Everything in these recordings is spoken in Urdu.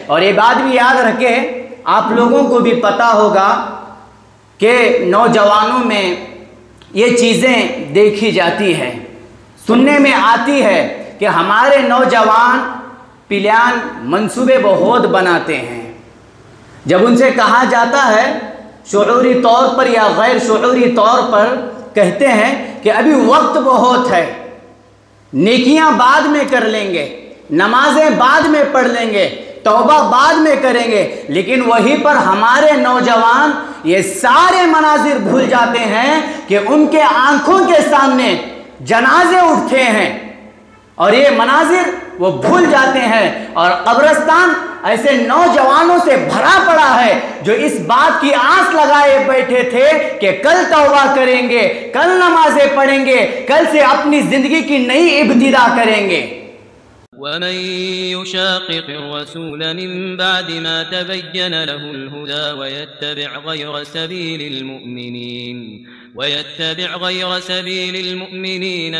اور یہ بات بھی یاد رکھیں، آپ لوگوں کو بھی پتہ ہوگا کہ نوجوانوں میں یہ چیزیں دیکھی جاتی ہے، سننے میں آتی ہے کہ ہمارے نوجوان پلان منصوبے بہت بناتے ہیں۔ جب ان سے کہا جاتا ہے شعوری طور پر یا غیر شعوری طور پر، کہتے ہیں کہ ابھی وقت بہت ہے، نیکیاں بعد میں کر لیں گے، نمازیں بعد میں پڑھ لیں گے، توبہ بعد میں کریں گے، لیکن وہیں پر ہمارے نوجوان یہ سارے مناظر بھول جاتے ہیں کہ ان کے آنکھوں کے سامنے جنازے اٹھتے ہیں، اور یہ مناظر وہ بھول جاتے ہیں، اور قبرستان ایسے نوجوانوں سے بھرا پڑا ہے جو اس بات کی آس لگائے بیٹھے تھے کہ کل توبہ کریں گے، کل نمازیں پڑھیں گے، کل سے اپنی زندگی کی نئی ابتدا کریں گے۔ ومن يشاقق الرسول من بعد ما تبين له الهدى ويتبع غير سبيل المؤمنين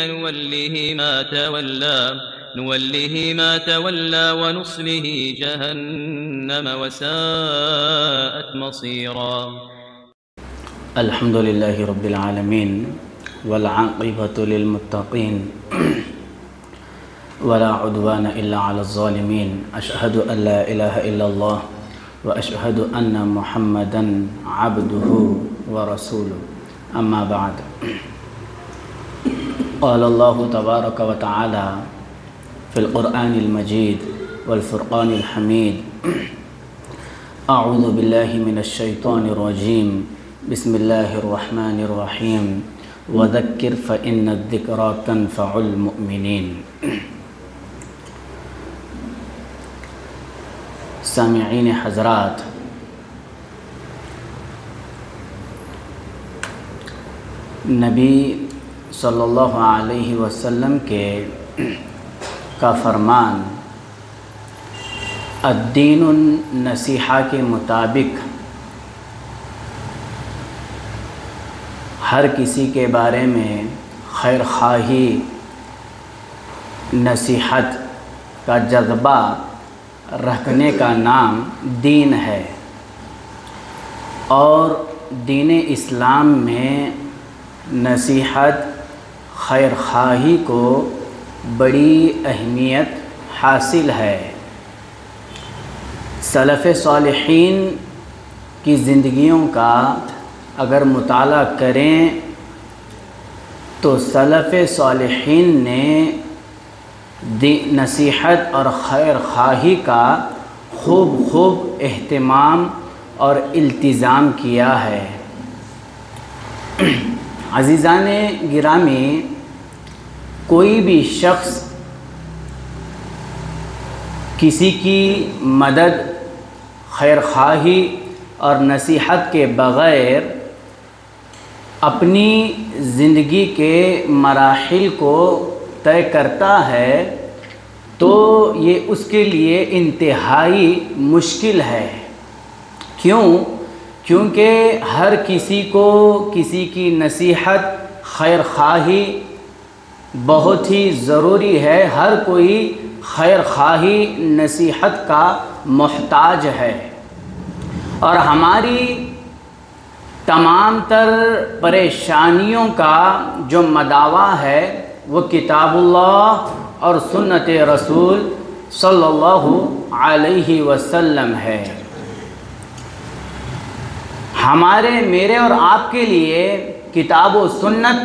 نوله ما تولى ونصله جهنم وساءت مصيرا۔ الحمد لله رب العالمين والعاقبة للمتقين ولا عدوان إلا على الظالمين، أشهد أن لا إله إلا الله وأشهد أن محمدا عبده ورسوله، أما بعد، قال الله تبارك وتعالى في القرآن المجيد والفرقان الحميد، أعوذ بالله من الشيطان الرجيم، بسم الله الرحمن الرحيم، وذكر فإن الذكرى تنفع المؤمنين۔ سامعین حضرات، نبی صلی اللہ علیہ وسلم کا فرمان الدین النصیحہ کے مطابق ہر کسی کے بارے میں خیر خواہی، نصیحت کا جذبہ رکھنے کا نام دین ہے، اور دین اسلام میں نصیحت، خیر خواہی کو بڑی اہمیت حاصل ہے۔ سلف صالحین کی زندگیوں کا اگر مطالعہ کریں تو سلف صالحین نے نصیحت اور خیر خواہی کا خوب اہتمام اور التزام کیا ہے۔ عزیزان گرامی، کوئی بھی شخص کسی کی مدد، خیر خواہی اور نصیحت کے بغیر اپنی زندگی کے مراحل کو طے کرتا ہے تو یہ اس کے لیے انتہائی مشکل ہے۔ کیونکہ ہر کسی کو کسی کی نصیحت، خیر خواہی بہت ہی ضروری ہے، ہر کوئی خیر خواہی، نصیحت کا محتاج ہے، اور ہماری تمام تر پریشانیوں کا جو مداوا ہے وہ کتاب اللہ اور سنت رسول صلی اللہ علیہ وسلم ہے۔ میرے اور آپ کے لیے کتاب و سنت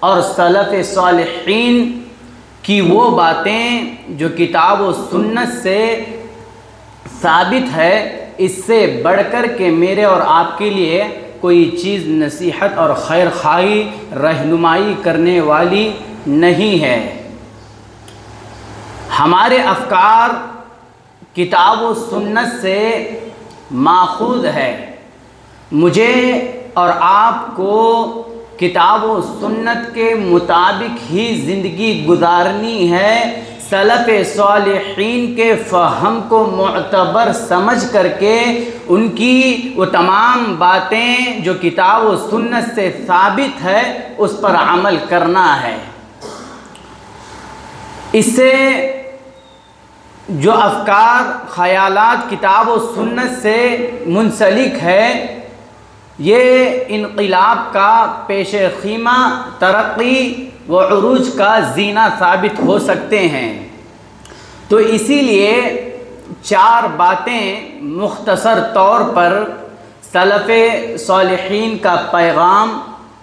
اور سلف صالحین کی وہ باتیں جو کتاب و سنت سے ثابت ہے، اس سے بڑھ کر کے میرے اور آپ کے لیے کوئی چیز نصیحت اور خیر خواہی، رہنمائی کرنے والی نہیں ہے۔ ہمارے افکار کتاب و سنت سے ماخوذ ہے۔ مجھے اور آپ کو کتاب و سنت کے مطابق ہی زندگی گزارنی ہے، سلف صالحین کے فہم کو معتبر سمجھ کر کے ان کی وہ تمام باتیں جو کتاب و سنت سے ثابت ہے اس پر عمل کرنا ہے۔ اس سے جو افکار خیالات کتاب و سنت سے منسلک ہے، یہ انقلاب کا پیش خیمہ، ترقی و عروج کا زینہ ثابت ہو سکتے ہیں۔ تو اسی لیے 4 باتیں مختصر طور پر سلف صالحین کا پیغام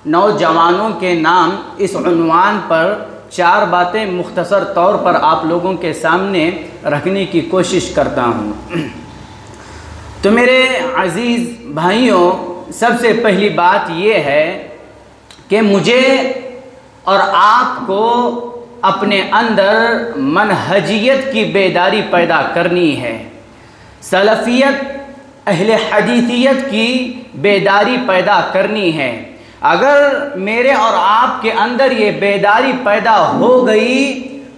نوجوانوں کے نام اس عنوان پر 4 باتیں مختصر طور پر آپ لوگوں کے سامنے رکھنے کی کوشش کرتا ہوں۔ تو میرے عزیز بھائیوں، سب سے پہلی بات یہ ہے کہ مجھے اور آپ کو اپنے اندر منہجیت کی بیداری پیدا کرنی ہے، سلفیت، اہل حدیثیت کی بیداری پیدا کرنی ہے۔ اگر میرے اور آپ کے اندر یہ بیداری پیدا ہو گئی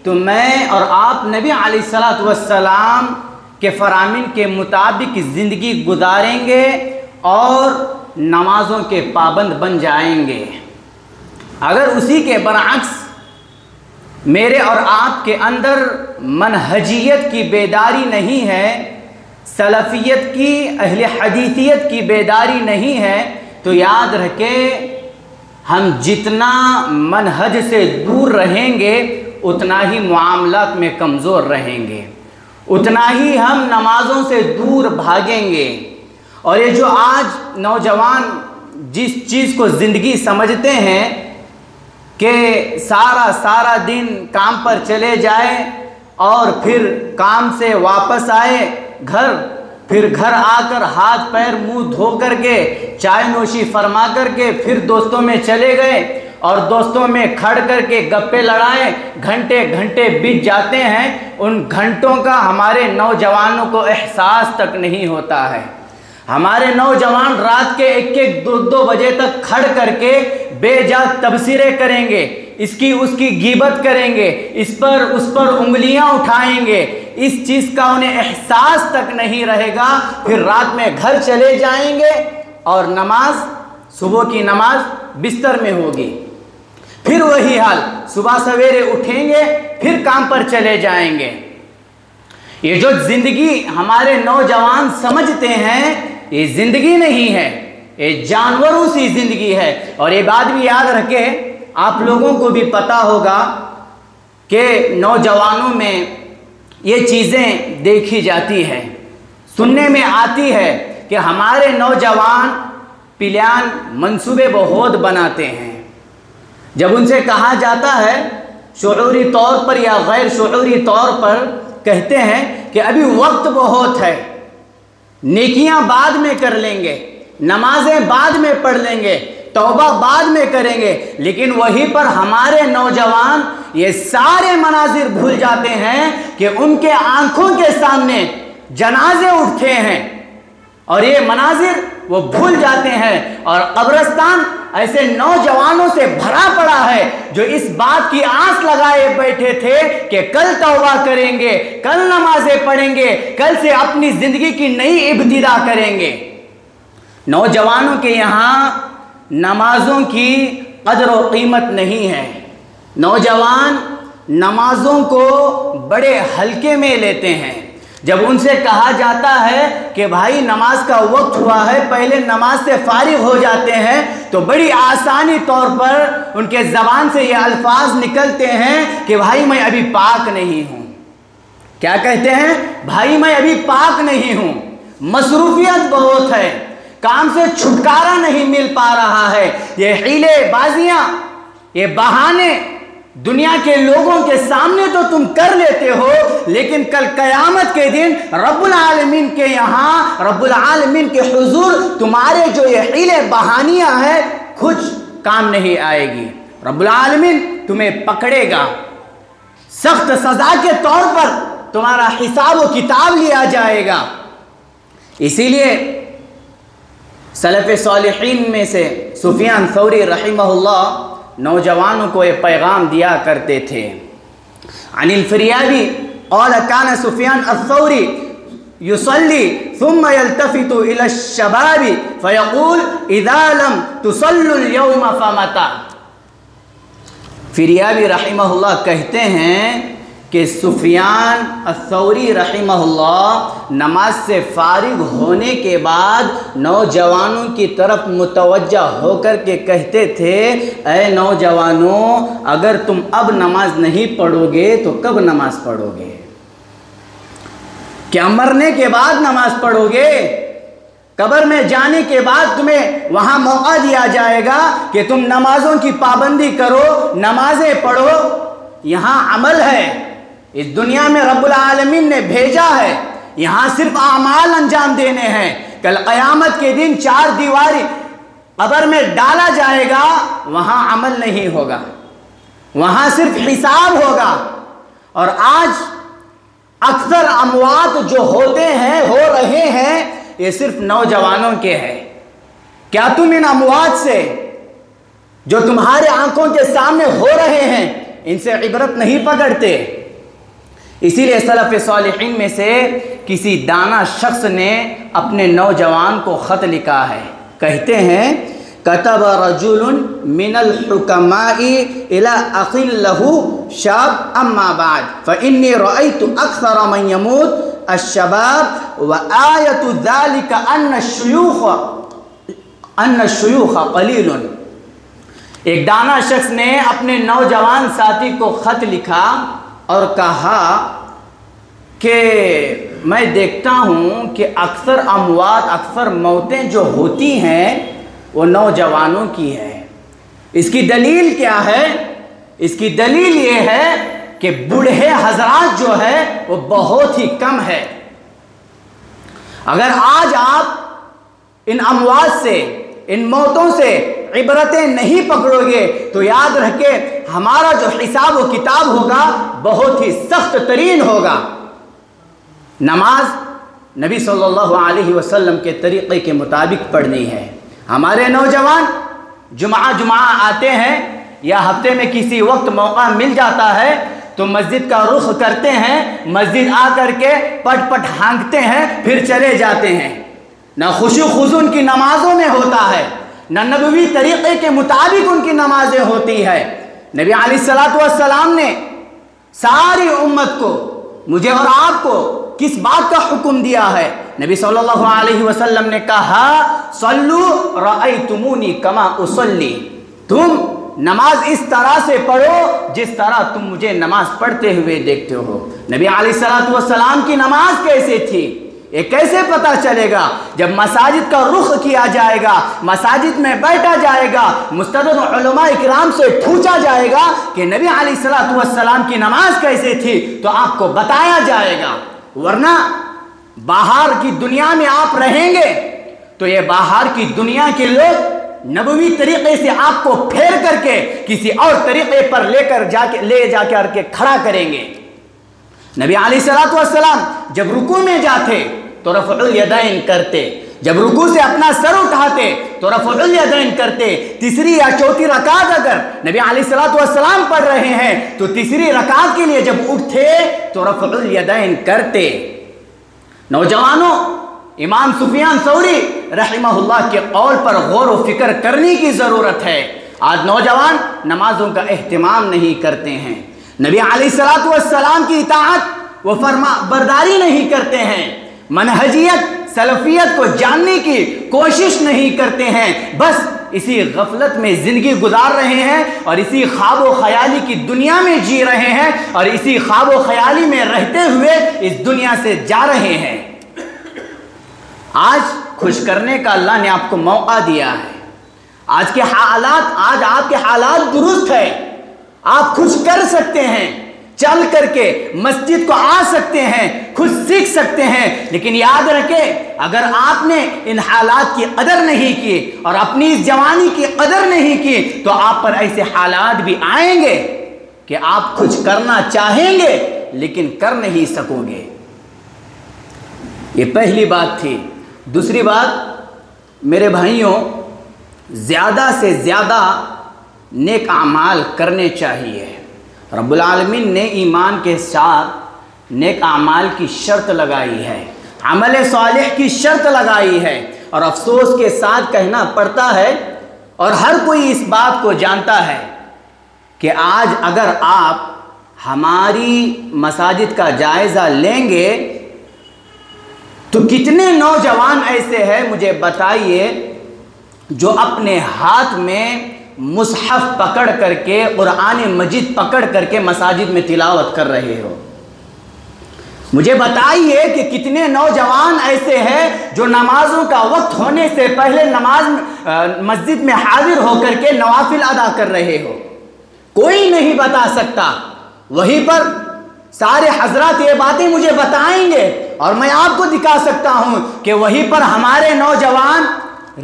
تو میں اور آپ نبی علیہ الصلوۃ والسلام کے فرامین کے مطابق زندگی گزاریں گے اور نمازوں کے پابند بن جائیں گے۔ اگر اسی کے برعکس میرے اور آپ کے اندر منہجیت کی بیداری نہیں ہے، سلفیت کی، اہل حدیثیت کی بیداری نہیں ہے، تو یاد رکھیں ہم جتنا منہج سے دور رہیں گے اتنا ہی معاملات میں کمزور رہیں گے، اتنا ہی ہم نمازوں سے دور بھاگیں گے۔ اور یہ جو آج نوجوان جس چیز کو زندگی سمجھتے ہیں کہ سارا دن کام پر چلے جائیں اور پھر کام سے واپس آئے گھر، پھر گھر آ کر ہاتھ پیر منہ دھو کر کے چائے نوشی فرما کر کے پھر دوستوں میں چلے گئے اور دوستوں میں کھڑ کر کے گپے لڑائیں، گھنٹے بیت جاتے ہیں۔ ان گھنٹوں کا ہمارے نوجوانوں کو احساس تک نہیں ہوتا ہے۔ ہمارے نوجوان رات کے 1-2 بجے تک کھڑ کر کے بے جا تبصرے کریں گے، اس کی غیبت کریں گے، اس پر انگلیاں اٹھائیں گے، اس چیز کا انہیں احساس تک نہیں رہے گا۔ پھر رات میں گھر چلے جائیں گے اور نماز، صبح کی نماز بستر میں ہوگی، پھر وہی حال، صبح سویرے اٹھیں گے پھر کام پر چلے جائیں گے۔ یہ جو زندگی ہمارے نوجوان سمجھتے ہیں یہ زندگی نہیں ہے، یہ جانوروں سی زندگی ہے۔ اور یہ بات بھی یاد رکھیں، آپ لوگوں کو بھی پتہ ہوگا کہ نوجوانوں میں یہ چیزیں دیکھی جاتی ہے، سننے میں آتی ہے کہ ہمارے نوجوان پلان منصوبے بہت بناتے ہیں۔ جب ان سے کہا جاتا ہے شعوری طور پر یا غیر شعوری طور پر، کہتے ہیں کہ ابھی وقت بہت ہے، نیکیاں بعد میں کر لیں گے، نمازیں بعد میں پڑھ لیں گے، توبہ بعد میں کریں گے، لیکن وہیں پر ہمارے نوجوان یہ سارے مناظر بھول جاتے ہیں کہ ان کے آنکھوں کے سامنے جنازے اٹھتے ہیں اور یہ مناظر وہ بھول جاتے ہیں۔ اور قبرستان ایسے نوجوانوں سے بھرا پڑا ہے جو اس بات کی آس لگائے بیٹھے تھے کہ کل توبہ کریں گے، کل نمازیں پڑھیں گے، کل سے اپنی زندگی کی نئی ابتدا کریں گے۔ نوجوانوں کے یہاں نمازوں کی قدر و قیمت نہیں ہے۔ نوجوان نمازوں کو بڑے ہلکے میں لیتے ہیں۔ جب ان سے کہا جاتا ہے کہ بھائی نماز کا وقت ہوا ہے، پہلے نماز سے فارغ ہو جاتے ہیں، تو بڑی آسانی طور پر ان کے زبان سے یہ الفاظ نکلتے ہیں کہ بھائی میں ابھی پاک نہیں ہوں۔ کیا کہتے ہیں؟ بھائی میں ابھی پاک نہیں ہوں، مصروفیت بہت ہے، کام سے چھٹکارا نہیں مل پا رہا ہے۔ یہ حیلے بازیاں، یہ بہانے دنیا کے لوگوں کے سامنے تو تم کر لیتے ہو، لیکن کل قیامت کے دن رب العالمین کے یہاں، رب العالمین کے حضور تمہارے جو یہ حیلے بہانیاں ہیں کچھ کام نہیں آئے گی۔ رب العالمین تمہیں پکڑے گا، سخت سزا کے طور پر تمہارا حساب و کتاب لیا جائے گا۔ اسی لیے سلف صالحین میں سے سفیان ثوری رحمہ اللہ نوجوانوں کو یہ پیغام دیا کرتے تھے۔ عن الفریابی قال كان سفیان الثوری يصلي ثم يلتفت الى الشباب فيقول اذا لم تصلوا اليوم فمتى۔ فریابی رحمہ اللہ کہتے ہیں کہ سفیان الثوری رحمہ اللہ نماز سے فارغ ہونے کے بعد نوجوانوں کی طرف متوجہ ہو کر کے کہتے تھے، اے نوجوانوں، اگر تم اب نماز نہیں پڑھو گے تو کب نماز پڑھو گے؟ کیا مرنے کے بعد نماز پڑھو گے؟ قبر میں جانے کے بعد تمہیں وہاں موقع دیا جائے گا کہ تم نمازوں کی پابندی کرو، نمازیں پڑھو۔ یہاں عمل ہے، اس دنیا میں رب العالمین نے بھیجا ہے، یہاں صرف اعمال انجام دینے ہیں۔ کل قیامت کے دن 4 دیواری قبر میں ڈالا جائے گا، وہاں عمل نہیں ہوگا، وہاں صرف حساب ہوگا۔ اور آج اکثر اموات جو ہوتے ہیں، ہو رہے ہیں، یہ صرف نوجوانوں کے ہیں۔ کیا تم ان اموات سے جو تمہارے آنکھوں کے سامنے ہو رہے ہیں ان سے عبرت نہیں پکڑتے؟ اسی لیے سلف صالحین میں سے کسی دانا شخص نے اپنے نوجوان کو خط لکھا ہے، کہتے ہیں كتب رجل من الحكماء إلى أخ له شاب أما بعد فإني رأيت أكثر من يموت الشباب وآية ذلك أن الشيوخ قليل۔ ایک دانا شخص نے اپنے نوجوان ساتھی کو خط لکھا اور کہا کہ میں دیکھتا ہوں کہ اکثر اموات، اکثر موتیں جو ہوتی ہیں وہ نوجوانوں کی ہے۔ اس کی دلیل کیا ہے؟ اس کی دلیل یہ ہے کہ بوڑھے حضرات جو ہے وہ بہت ہی کم ہے۔ اگر آج آپ ان اموات سے، ان موتوں سے عبرتیں نہیں پکڑو گے تو یاد رکھے ہمارا جو حساب و کتاب ہوگا بہت ہی سخت ترین ہوگا۔ نماز نبی صلی اللہ علیہ وسلم کے طریقے کے مطابق پڑھنی ہے۔ ہمارے نوجوان جمعہ آتے ہیں یا ہفتے میں کسی وقت موقع مل جاتا ہے تو مسجد کا رخ کرتے ہیں، مسجد آ کر کے پٹ پٹ ہانکتے ہیں، پھر چلے جاتے ہیں۔ نہ خشوع خضوع ان کی نمازوں میں ہوتا ہے، نہ نبوی طریقے کے مطابق ان کی نمازیں ہوتی ہے۔ نبی علیہ السلام نے ساری امت کو، مجھے اور آپ کو کس بات کا حکم دیا ہے؟ نبی صلی اللہ علیہ وسلم نے کہا صلو رأیتمونی کما اصلی، تم نماز اس طرح سے پڑھو جس طرح تم مجھے نماز پڑھتے ہوئے دیکھتے ہو۔ نبی علیہ السلام کی نماز کیسے تھی؟ یہ کیسے پتہ چلے گا؟ جب مساجد کا رخ کیا جائے گا، مساجد میں بیٹھا جائے گا، مستند علماء اکرام سے پوچھا جائے گا کہ نبی علیہ السلام کی نماز کیسے تھی تو آپ کو بتایا جائے گا۔ ورنہ باہر کی دنیا میں آپ رہیں گے تو یہ باہر کی دنیا کے لوگ نبوی طریقے سے آپ کو پھیر کر کے کسی اور طریقے پر لے جا کر کے کھڑا کریں گے۔ نبی علیہ السلام جب رکوع میں جاتے تو رفع الیدین کرتے، جب رکوع سے اپنا سر اٹھاتے تو رفع الیدین کرتے۔ تیسری یا چوتھی رکعت اگر نبی علیہ السلام پڑھ رہے ہیں تو تیسری رکعت کے لیے جب اٹھتے تو رفع الیدین کرتے۔ نوجوانوں، امام سفیان ثوری رحمہ اللہ کے قول پر غور و فکر کرنے کی ضرورت ہے۔ آج نوجوان نمازوں کا اہتمام نہیں کرتے ہیں، نبی علیہ السلام کی اطاعت و فرما برداری نہیں کرتے ہیں، منہجیت سلفیت کو جاننے کی کوشش نہیں کرتے ہیں، بس اسی غفلت میں زندگی گزار رہے ہیں اور اسی خواب و خیالی کی دنیا میں جی رہے ہیں اور اسی خواب و خیالی میں رہتے ہوئے اس دنیا سے جا رہے ہیں۔ آج خوش کرنے کا اللہ نے آپ کو موقع دیا ہے۔ آج آپ کے حالات درست ہے، آپ خوش کر سکتے ہیں، چل کر کے مسجد کو آ سکتے ہیں، خود سیکھ سکتے ہیں، لیکن یاد رکھیں اگر آپ نے ان حالات کی قدر نہیں کی اور اپنی اس جوانی کی قدر نہیں کی تو آپ پر ایسے حالات بھی آئیں گے کہ آپ کچھ کرنا چاہیں گے لیکن کر نہیں سکو گے۔ یہ پہلی بات تھی۔ دوسری بات، میرے بھائیوں، زیادہ سے زیادہ نیک اعمال کرنے چاہیے۔ رب العالمین نے ایمان کے ساتھ نیک اعمال کی شرط لگائی ہے، عمل صالح کی شرط لگائی ہے، اور افسوس کے ساتھ کہنا پڑتا ہے اور ہر کوئی اس بات کو جانتا ہے کہ آج اگر آپ ہماری مساجد کا جائزہ لیں گے تو کتنے نوجوان ایسے ہیں مجھے بتائیے جو اپنے ہاتھ میں مصحف پکڑ کر کے قرآن مجید پکڑ کر کے مساجد میں تلاوت کر رہے ہو؟ مجھے بتائیے کہ کتنے نوجوان ایسے ہیں جو نمازوں کا وقت ہونے سے پہلے مسجد میں حاضر ہو کر کے نوافل ادا کر رہے ہو؟ کوئی نہیں بتا سکتا. وہیں پر سارے حضرات یہ باتیں مجھے بتائیں گے اور میں آپ کو دکھا سکتا ہوں کہ وہیں پر ہمارے نوجوان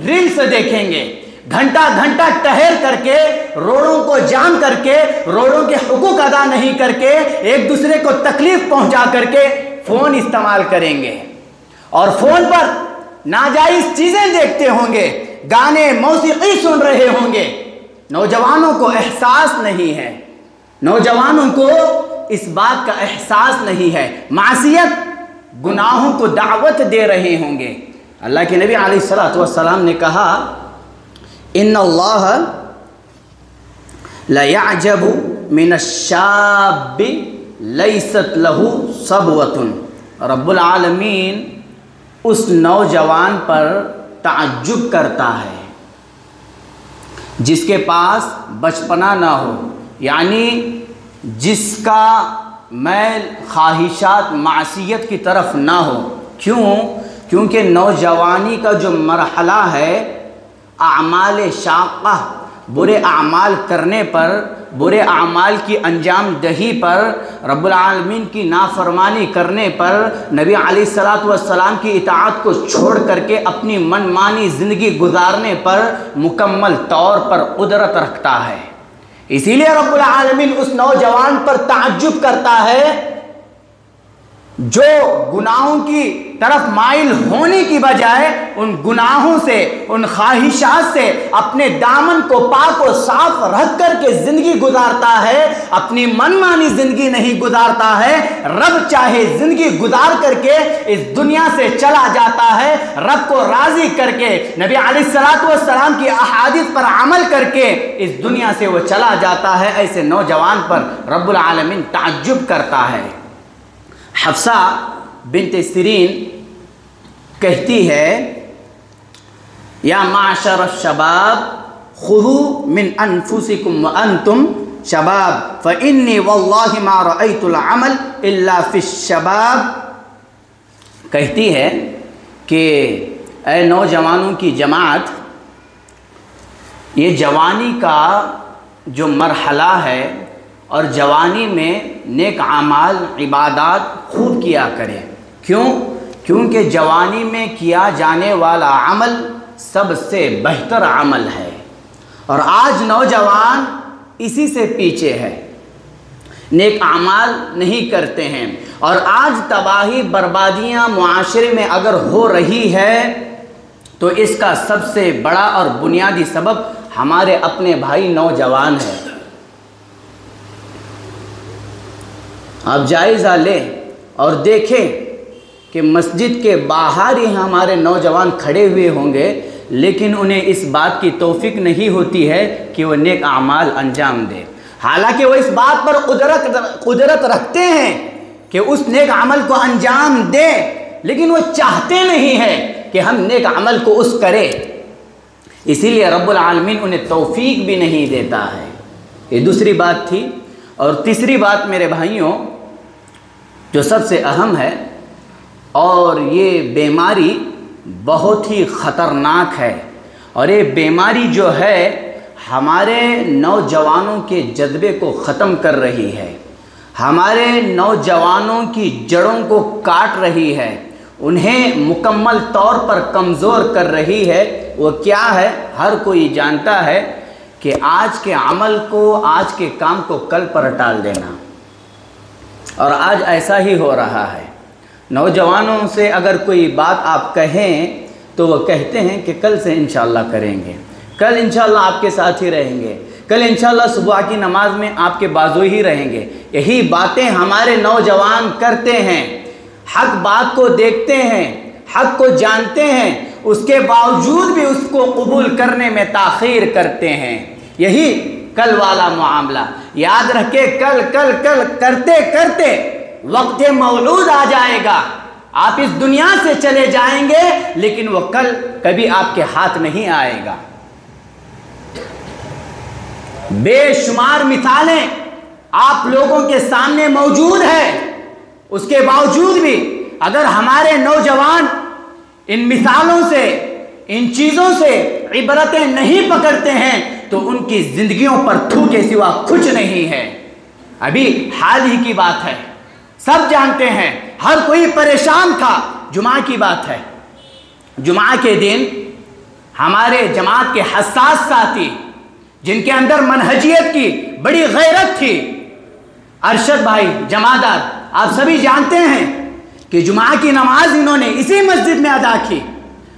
ریلز دیکھیں گے، گھنٹہ گھنٹہ ٹہر کر کے، روڈوں کو جام کر کے، روڈوں کے حقوق ادا نہیں کر کے، ایک دوسرے کو تکلیف پہنچا کر کے فون استعمال کریں گے اور فون پر ناجائز چیزیں دیکھتے ہوں گے، گانے موسیقی سن رہے ہوں گے. نوجوانوں کو احساس نہیں ہے، نوجوانوں کو اس بات کا احساس نہیں ہے. معصیت گناہوں کو دعوت دے رہے ہوں گے. اللہ کے نبی علیہ الصلوۃ والسلام نے کہا ان اللہ لیعجب من الشاب لیست له صبوة. رب العالمین اس نوجوان پر تعجب کرتا ہے جس کے پاس بچپنا نہ ہو، یعنی جس کا میل خواہشات معصیت کی طرف نہ ہو. کیونکہ نوجوانی کا جو مرحلہ ہے اعمال شاقہ، برے اعمال کرنے پر، برے اعمال کی انجام دہی پر، رب العالمین کی نافرمانی کرنے پر، نبی علیہ الصلوۃ والسلام کی اطاعت کو چھوڑ کر کے اپنی من مانی زندگی گزارنے پر مکمل طور پر قدرت رکھتا ہے. اسی لیے رب العالمین اس نوجوان پر تعجب کرتا ہے جو گناہوں کی طرف مائل ہونے کی بجائے ان گناہوں سے، ان خواہشات سے اپنے دامن کو پاک و صاف رکھ کر کے زندگی گزارتا ہے، اپنی من مانی زندگی نہیں گزارتا ہے. رب چاہے زندگی گزار کر کے اس دنیا سے چلا جاتا ہے، رب کو راضی کر کے نبی علیہ الصلوۃ والسلام کی احادیث پر عمل کر کے اس دنیا سے وہ چلا جاتا ہے. ایسے نوجوان پر رب العالمین تعجب کرتا ہے. حفصہ بنت سیرین کہتی ہے یا معشر الشباب خذوا من انفسکم وانتم شباب فانی واللہ ما رأیت العمل الا فی الشباب. کہتی ہے کہ اے نوجوانوں کی جماعت، یہ جوانی کا جو مرحلہ ہے اور جوانی میں نیک اعمال عبادات خوب کیا کریں. کیونکہ جوانی میں کیا جانے والا عمل سب سے بہتر عمل ہے اور آج نوجوان اسی سے پیچھے ہے، نیک اعمال نہیں کرتے ہیں. اور آج تباہی بربادیاں معاشرے میں اگر ہو رہی ہے تو اس کا سب سے بڑا اور بنیادی سبب ہمارے اپنے بھائی نوجوان ہیں. آپ جائزہ لیں اور دیکھیں کہ مسجد کے باہر ہی ہمارے نوجوان کھڑے ہوئے ہوں گے، لیکن انہیں اس بات کی توفیق نہیں ہوتی ہے کہ وہ نیک اعمال انجام دے. حالانکہ وہ اس بات پر قدرت رکھتے ہیں کہ اس نیک عمل کو انجام دے، لیکن وہ چاہتے نہیں ہیں کہ ہم نیک عمل کو اس کریں. اسی لیے رب العالمین انہیں توفیق بھی نہیں دیتا ہے. یہ دوسری بات تھی. اور تیسری بات میرے بھائیوں جو سب سے اہم ہے، اور یہ بیماری بہت ہی خطرناک ہے، اور یہ بیماری جو ہے ہمارے نوجوانوں کے جذبے کو ختم کر رہی ہے، ہمارے نوجوانوں کی جڑوں کو کاٹ رہی ہے، انہیں مکمل طور پر کمزور کر رہی ہے. وہ کیا ہے؟ ہر کوئی جانتا ہے کہ آج کے عمل کو، آج کے کام کو کل پر ٹال دینا. اور آج ایسا ہی ہو رہا ہے. نوجوانوں سے اگر کوئی بات آپ کہیں تو وہ کہتے ہیں کہ کل سے انشاءاللہ کریں گے، کل انشاءاللہ آپ کے ساتھ ہی رہیں گے، کل انشاءاللہ صبح کی نماز میں آپ کے بازو ہی رہیں گے. یہی باتیں ہمارے نوجوان کرتے ہیں. حق بات کو دیکھتے ہیں، حق کو جانتے ہیں، اس کے باوجود بھی اس کو قبول کرنے میں تاخیر کرتے ہیں. یہی کل والا معاملہ، یاد رکھے کل کل کل کرتے کرتے وقت موعود آ جائے گا. آپ اس دنیا سے چلے جائیں گے لیکن وہ کل کبھی آپ کے ہاتھ نہیں آئے گا. بے شمار مثالیں آپ لوگوں کے سامنے موجود ہے. اس کے باوجود بھی اگر ہمارے نوجوان ان مثالوں سے ان چیزوں سے عبرتیں نہیں پکڑتے ہیں تو ان کی زندگیوں پر تھو کے سوا کچھ نہیں ہے. ابھی حال ہی کی بات ہے, سب جانتے ہیں, ہر کوئی پریشان تھا. جمعہ کی بات ہے, جمعہ کے دن ہمارے جماعت کے حساس ساتھی جن کے اندر منہجیت کی بڑی غیرت تھی, ارشد بھائی جمعدار, آپ سبھی جانتے ہیں کہ جمعہ کی نماز انہوں نے اسی مسجد میں ادا کی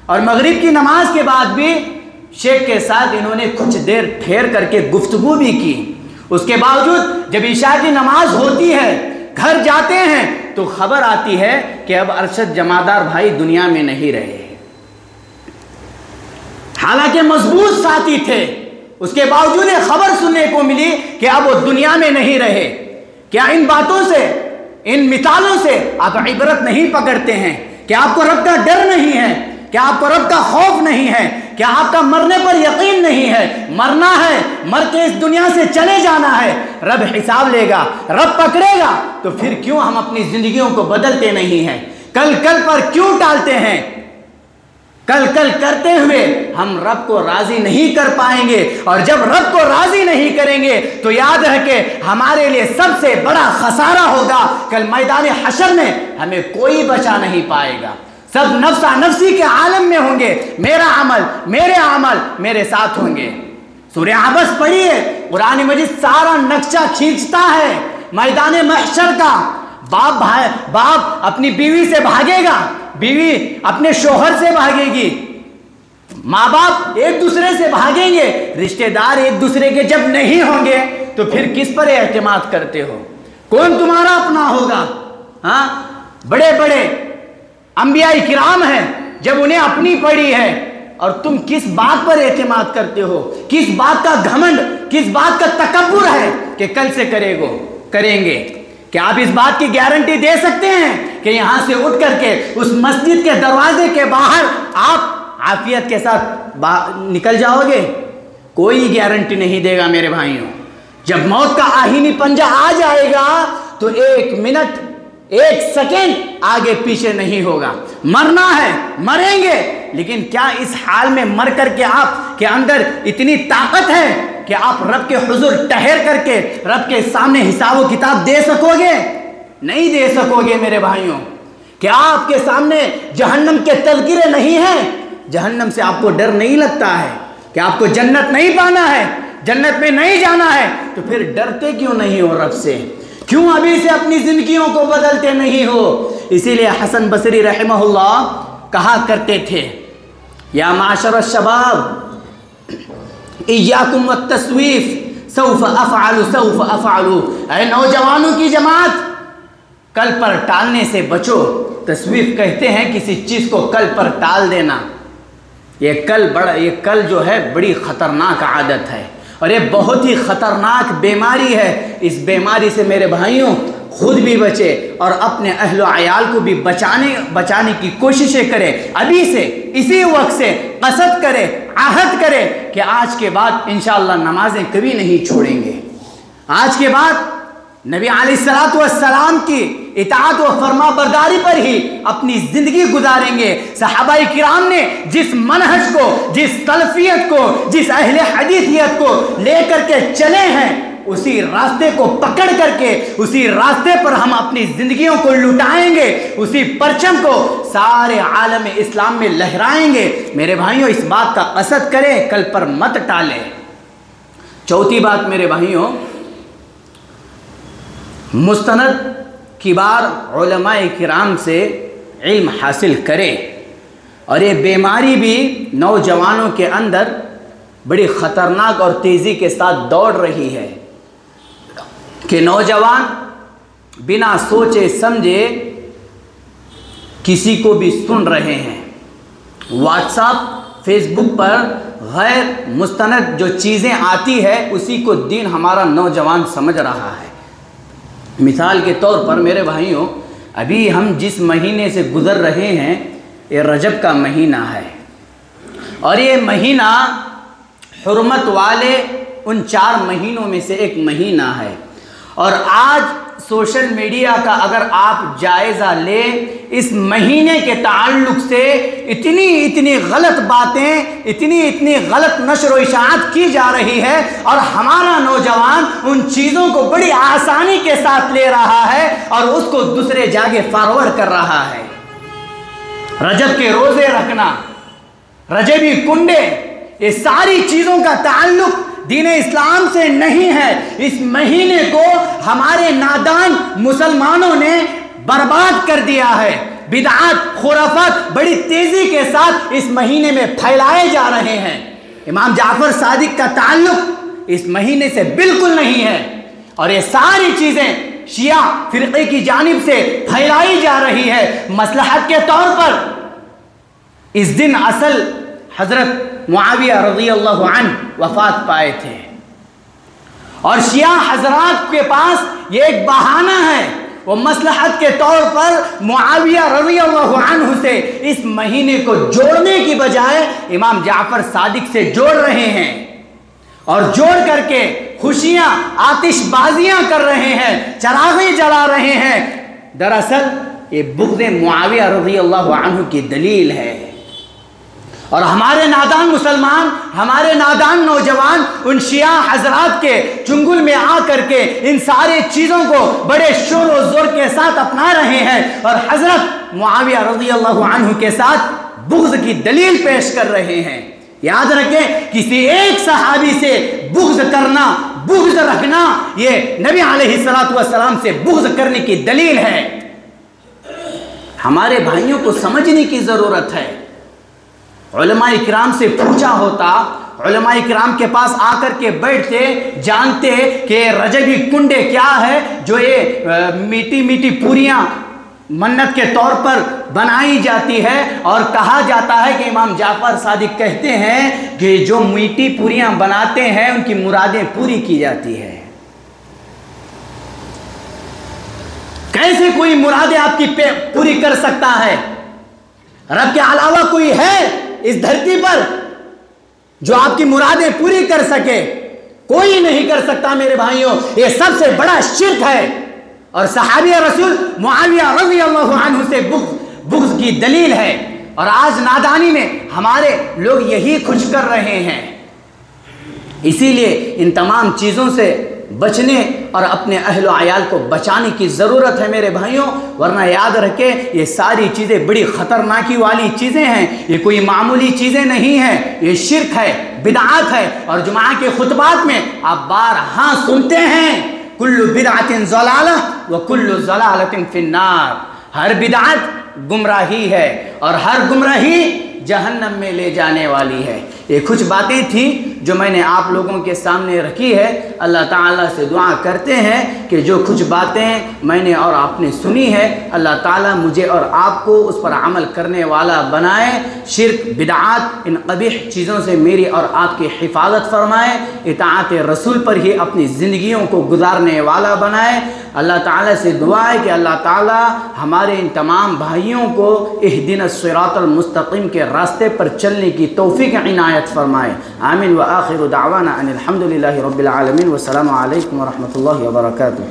اور مغرب کی نماز کے بعد بھی شیخ کے ساتھ انہوں نے کچھ دیر ٹھہر کر کے گفتگو بھی کی. اس کے باوجود جب عشاء کی نماز ہوتی ہے گھر جاتے ہیں تو خبر آتی ہے کہ اب ارشد جمعدار بھائی دنیا میں نہیں رہے. حالانکہ مضبوط ساتھی تھے, اس کے باوجود یہ خبر سننے کو ملی کہ اب وہ دنیا میں نہیں رہے. کیا ان باتوں سے, ان مثالوں سے آپ عبرت نہیں پکڑتے ہیں؟ کیا آپ کو رب کا ڈر نہیں ہے؟ کیا آپ کو رب کا خوف نہیں ہے؟ کیا آپ کا مرنے پر یقین نہیں ہے؟ مرنا ہے, مر کے اس دنیا سے چلے جانا ہے, رب حساب لے گا, رب پکڑے گا. تو پھر کیوں ہم اپنی زندگیوں کو بدلتے نہیں ہیں؟ کل کل پر کیوں ٹالتے ہیں؟ کل کل کرتے ہوئے ہم رب کو راضی نہیں کر پائیں گے, اور جب رب کو راضی نہیں کریں گے تو یاد رکھے ہمارے لیے سب سے بڑا خسارہ ہوگا. کل میدان حشر میں ہمیں کوئی بچا نہیں پائے گا. سب نفسا نفسی کے عالم میں ہوں گے. میرا عمل, میرے عمل میرے ساتھ ہوں گے. سورہ عبس پڑھیے, قرآن مجید سارا نقشہ کھینچتا ہے میدان محشر کا. باپ اپنی بیوی سے بھاگے گا, بیوی اپنے شوہر سے بھاگے گی, ماں باپ ایک دوسرے سے بھاگیں گے, رشتہ دار ایک دوسرے کے جب نہیں ہوں گے تو پھر کس پر اعتماد کرتے ہو؟ کون تمہارا اپنا ہوگا؟ ہاں, بڑے بڑے انبیاء کرام ہیں, جب انہیں اپنی پڑی ہے اور تم کس بات پر اعتماد کرتے ہو؟ کس بات کا گھمنڈ, کس بات کا تکبر ہے کہ کل سے کریں گے؟ کیا آپ اس بات کی گارنٹی دے سکتے ہیں کہ یہاں سے اٹھ کر کے اس مسجد کے دروازے کے باہر آپ عافیت کے ساتھ نکل جاؤ گے؟ کوئی گارنٹی نہیں دے گا میرے بھائیوں. جب موت کا آہینی پنجہ آ جائے گا تو 1 منٹ 1 سیکنڈ آگے پیچھے نہیں ہوگا. مرنا ہے, مریں گے, لیکن کیا اس حال میں مر کر کے آپ کے اندر اتنی طاقت ہے کہ آپ رب کے حضور ٹھہر کر کے رب کے سامنے حساب و کتاب دے سکو گے؟ نہیں دے سکو گے میرے بھائیوں. کیا آپ کے سامنے جہنم کے تذکرے نہیں ہیں؟ جہنم سے آپ کو ڈر نہیں لگتا ہے؟ کہ آپ کو جنت نہیں پانا ہے, جنت میں نہیں جانا ہے, تو پھر ڈرتے کیوں نہیں ہو رب سے؟ کیوں ابھی سے اپنی زندگیوں کو بدلتے نہیں ہو؟ اسی لیے حسن بصری رحمہ اللہ کہا کرتے تھے, یا معاشر الشباب ایاکم والتسویف سوف افعل. اے نوجوانوں کی جماعت, کل پر ٹالنے سے بچو. تسویف کہتے ہیں کسی چیز کو کل پر ٹال دینا. یہ کل جو ہے بڑی خطرناک عادت ہے اور یہ بہت ہی خطرناک بیماری ہے. اس بیماری سے میرے بھائیوں خود بھی بچے اور اپنے اہل و عیال کو بھی بچانے کی کوششیں کرے. ابھی سے اسی وقت سے قصد کرے, عہد کرے کہ آج کے بعد انشاءاللہ نمازیں کبھی نہیں چھوڑیں گے. آج کے بعد نبی علیہ السلام کی اطاعت و فرما برداری پر ہی اپنی زندگی گزاریں گے. صحابہ کرام نے جس منہج کو, جس سلفیت کو, جس اہل حدیثیت کو لے کر کے چلے ہیں, اسی راستے کو پکڑ کر کے اسی راستے پر ہم اپنی زندگیوں کو لٹائیں گے, اسی پرچم کو سارے عالم اسلام میں لہرائیں گے. میرے بھائیوں اس بات کا قصد کریں, کل پر مت ٹالیں. چوتھی بات میرے بھائیوں, مستند کبار علماء کرام سے علم حاصل کرے. اور یہ بیماری بھی نوجوانوں کے اندر بڑی خطرناک اور تیزی کے ساتھ دوڑ رہی ہے کہ نوجوان بنا سوچے سمجھے کسی کو بھی سن رہے ہیں, واٹس ایپ فیس بک پر غیر مستند جو چیزیں آتی ہے اسی کو دین ہمارا نوجوان سمجھ رہا ہے۔ مثال کے طور پر میرے بھائیوں، ابھی ہم جس مہینے سے گزر رہے ہیں یہ رجب کا مہینہ ہے، اور یہ مہینہ حرمت والے ان 4 مہینوں میں سے ایک مہینہ ہے۔ اور آج سوشل میڈیا کا اگر آپ جائزہ لیں، اس مہینے کے تعلق سے اتنی غلط باتیں، اتنی غلط نشر و اشاعت کی جا رہی ہے، اور ہمارا نوجوان ان چیزوں کو بڑی آسانی کے ساتھ لے رہا ہے اور اس کو دوسرے جگہ فارورڈ کر رہا ہے۔ رجب کے روزے رکھنا، رجبی کنڈے، یہ ساری چیزوں کا تعلق دین اسلام سے نہیں ہے۔ اس مہینے کو ہمارے نادان مسلمانوں نے برباد کر دیا ہے۔ بدعات، خرافات بڑی تیزی کے ساتھ اس مہینے میں پھیلائے جا رہے ہیں۔ امام جعفر صادق کا تعلق اس مہینے سے بالکل نہیں ہے، اور یہ ساری چیزیں شیعہ فرقے کی جانب سے پھیلائی جا رہی ہے۔ مصلحت کے طور پر اس دن اصل حضرت معاویہ رضی اللہ عنہ وفات پائے تھے، اور شیعہ حضرات کے پاس یہ ایک بہانہ ہے، وہ مصلحت کے طور پر معاویہ رضی اللہ عنہ سے اس مہینے کو جوڑنے کی بجائے امام جعفر صادق سے جوڑ رہے ہیں، اور جوڑ کر کے خوشیاں، آتش بازیاں کر رہے ہیں، چراغیں جلا رہے ہیں۔ دراصل یہ بغض معاویہ رضی اللہ عنہ کی دلیل ہے، اور ہمارے نادان مسلمان، ہمارے نادان نوجوان ان شیعہ حضرات کے چنگل میں آ کر کے ان سارے چیزوں کو بڑے شور و زور کے ساتھ اپنا رہے ہیں، اور حضرت معاویہ رضی اللہ عنہ کے ساتھ بغض کی دلیل پیش کر رہے ہیں۔ یاد رکھیں، کسی ایک صحابی سے بغض کرنا، بغض رکھنا، یہ نبی علیہ السلام سے بغض کرنے کی دلیل ہے۔ ہمارے بھائیوں کو سمجھنے کی ضرورت ہے۔ علماء اکرام سے پوچھا ہوتا، علماء اکرام کے پاس آ کر کے بیٹھتے، جانتے کہ رجبی کنڈے کیا ہے جو یہ میٹھی میٹھی پوریاں منت کے طور پر بنائی جاتی ہے، اور کہا جاتا ہے کہ امام جعفر صادق کہتے ہیں کہ جو میٹھی پوریاں بناتے ہیں ان کی مرادیں پوری کی جاتی ہے۔ کیسے کوئی مرادیں آپ کی پوری کر سکتا ہے؟ رب کے علاوہ کوئی ہے اس دھرتی پر جو آپ کی مرادیں پوری کر سکے؟ کوئی نہیں کر سکتا میرے بھائیوں، یہ سب سے بڑا شرک ہے، اور صحابی رسول معاویہ رضی اللہ عنہ سے بغض کی دلیل ہے۔ اور آج نادانی میں ہمارے لوگ یہی کچھ کر رہے ہیں۔ اسی لیے ان تمام چیزوں سے بچنے اور اپنے اہل و عیال کو بچانے کی ضرورت ہے میرے بھائیوں، ورنہ یاد رکھیں یہ ساری چیزیں بڑی خطرناکی والی چیزیں ہیں، یہ کوئی معمولی چیزیں نہیں ہیں، یہ شرک ہے، بدعات ہے۔ اور جمعہ کے خطبات میں آپ بارہا سنتے ہیں، کل بدعت ضلالہ وکل ضلالۃ فی النار، ہر بدعت گمراہی ہے اور ہر گمراہی جہنم میں لے جانے والی ہے۔ یہ کچھ باتیں تھیں جو میں نے آپ لوگوں کے سامنے رکھی ہے۔ اللہ تعالیٰ سے دعا کرتے ہیں کہ جو کچھ باتیں میں نے اور آپ نے سنی ہے، اللہ تعالیٰ مجھے اور آپ کو اس پر عمل کرنے والا بنائے، شرک، بدعات، ان قبیح چیزوں سے میری اور آپ کی حفاظت فرمائے، اطاعت رسول پر ہی اپنی زندگیوں کو گزارنے والا بنائے۔ اللہ تعالیٰ سے دعا ہے کہ اللہ تعالیٰ ہمارے ان تمام بھائیوں کو اہدنا الصراط المستقیم کے راستے پر چلنے کی توفیق عنایت فرمائے۔ آمین۔ وآخر دعوانا ان الحمد للہ رب العالمین، والسلام علیکم ورحمۃ اللہ وبرکاتہ۔